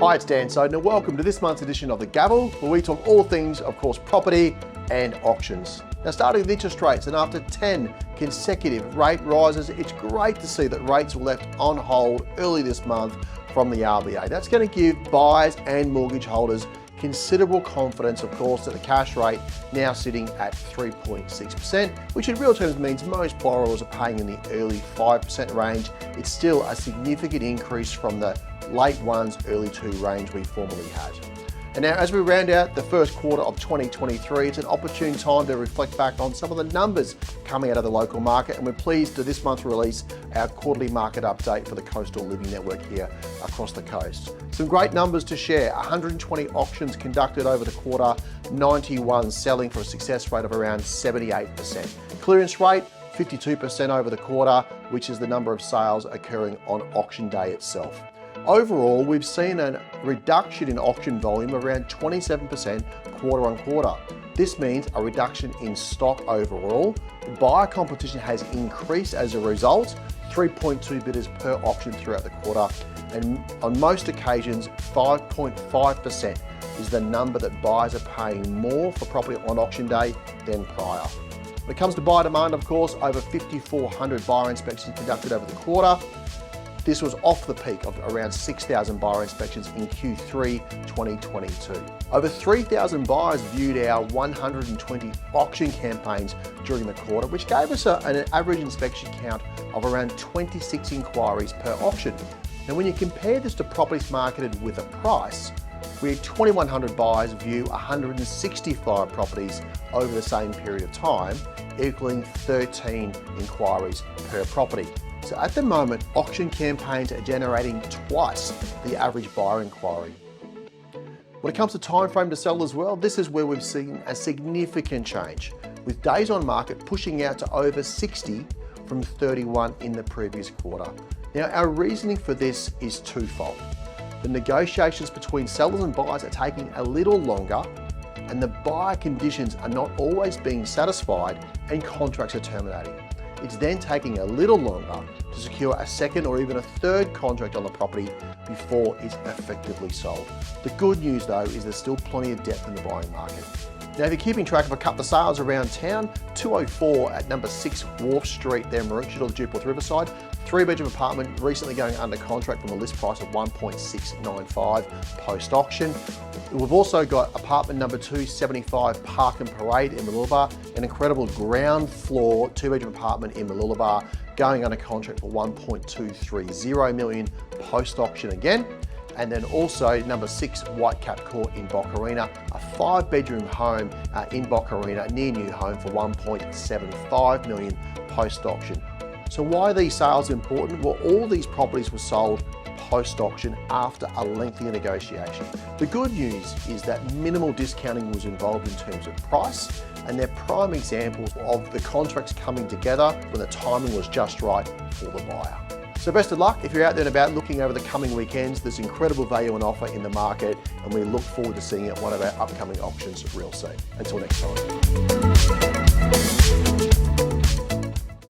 Hi, it's Dan Sowden and welcome to this month's edition of the Gavel, where we talk all things, of course, property and auctions. Now, starting with interest rates, and after 10 consecutive rate rises, it's great to see that rates were left on hold early this month from the RBA. That's going to give buyers and mortgage holders considerable confidence, of course, that the cash rate now sitting at 3.6%, which in real terms means most borrowers are paying in the early 5% range. It's still a significant increase from the late ones, early 2 range we formerly had. And now, as we round out the first quarter of 2023, it's an opportune time to reflect back on some of the numbers coming out of the local market, and we're pleased to this month release our quarterly market update for the Coastal Living Network here across the coast. Some great numbers to share: 120 auctions conducted over the quarter, 91 selling for a success rate of around 78%. Clearance rate, 52% over the quarter, which is the number of sales occurring on auction day itself. Overall, we've seen a reduction in auction volume around 27% quarter on quarter. This means a reduction in stock overall. Buyer competition has increased as a result, 3.2 bidders per auction throughout the quarter, and on most occasions, 5.5% is the number that buyers are paying more for property on auction day than prior. When it comes to buyer demand, of course, over 5,400 buyer inspections conducted over the quarter. This was off the peak of around 6,000 buyer inspections in Q3 2022. Over 3,000 buyers viewed our 120 auction campaigns during the quarter, which gave us an average inspection count of around 26 inquiries per auction. Now, when you compare this to properties marketed with a price, we had 2,100 buyers view 165 properties over the same period of time, equaling 13 inquiries per property. So at the moment, auction campaigns are generating twice the average buyer inquiry. When it comes to time frame to sell as well, this is where we've seen a significant change, with days on market pushing out to over 60 from 31 in the previous quarter. Now, our reasoning for this is twofold. The negotiations between sellers and buyers are taking a little longer, and the buyer conditions are not always being satisfied and contracts are terminating. It's then taking a little longer to secure a second or even a third contract on the property before it's effectively sold. The good news though is there's still plenty of depth in the buying market. Now, if you're keeping track of a couple of sales around town, 204 at number 6 Wharf Street there, Maroochydore, the Duporth Riverside, 3-bedroom apartment recently going under contract from a list price of 1.695 post-auction. We've also got apartment number 275 Park and Parade in Mooloolaba, an incredible ground floor 2-bedroom apartment in Mooloolaba going under contract for 1.230 million post-auction again. And then also number 6 Whitecap Court in Boccarina, a 5-bedroom home in Boccarina, near new home for 1.75 million post-auction. So why are these sales important? Well, all these properties were sold post-auction after a lengthy negotiation. The good news is that minimal discounting was involved in terms of price, and they're prime examples of the contracts coming together when the timing was just right for the buyer. So best of luck if you're out there and about looking over the coming weekends. There's incredible value and offer in the market, and we look forward to seeing it at one of our upcoming auctions real soon. Until next time.